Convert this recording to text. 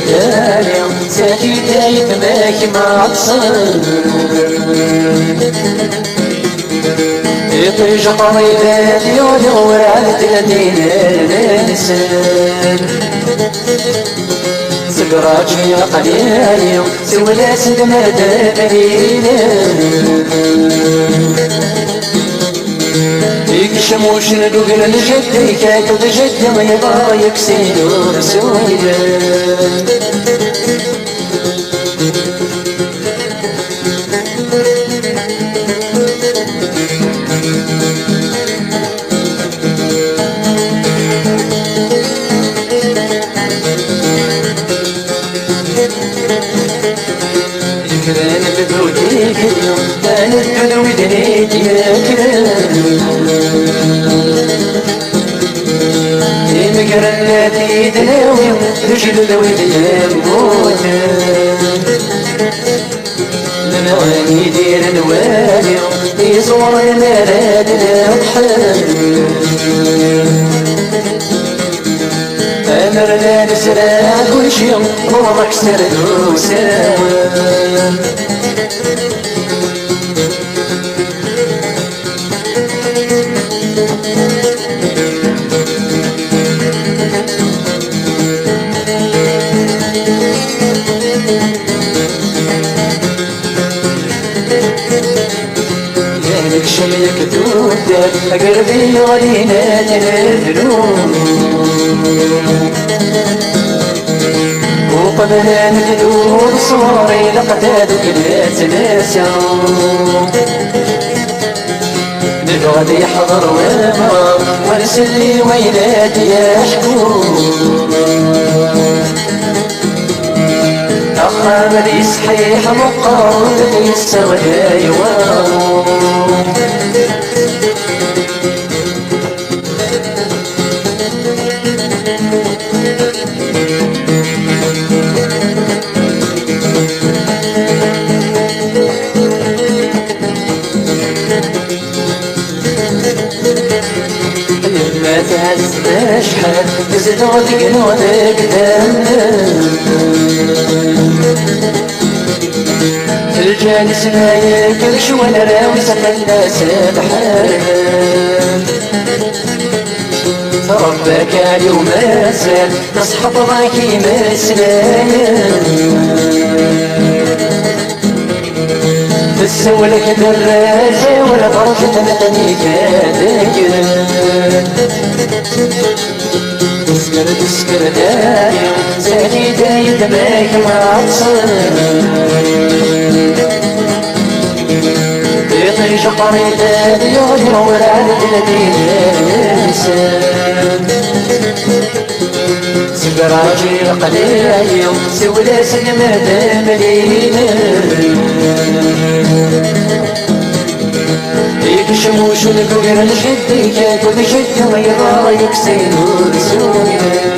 دالي ساكي دايت ماكي معصر يطيش قريبات يدور على 30 الانسان سقراجي قليل سولا سدنا دابرين يكشموش ندوغل الجد كاكو الجد ما يبغى يكسينو رسويا كران ببوديك اليوم انا الدنو دنيت يا كران يمكرن لا تيدناوي رجل ذوي الموت لما غاني يدير الوالي يزور المراد الحال أمرنا نسرع كل شي روحك سرد وسلام لك شيك تودك قلبي ولينا الذنوب وقبل ان تدور صوري لقدادك لا تنسى بالغد يحضر وما ونسلي ويلاتي يحكون أخامل صحيح مقاومة السودا يوام ما تهزناش حال تزنودك نودك الجالس ما ياكلش ولا راوي سخنا سبحان ربك اليوم زال نصحب ضاكي مسلايا تسولك دراجة ولا درجة مدني كادك تسكر دايم زادي دايم دماغ معصر يطيش قريدان يغير على 30 إنسان سقراجي قليل سولا سلمة ملينا يكشموش نقول الجد كاكو الجد ويبغى يكسينو رسويا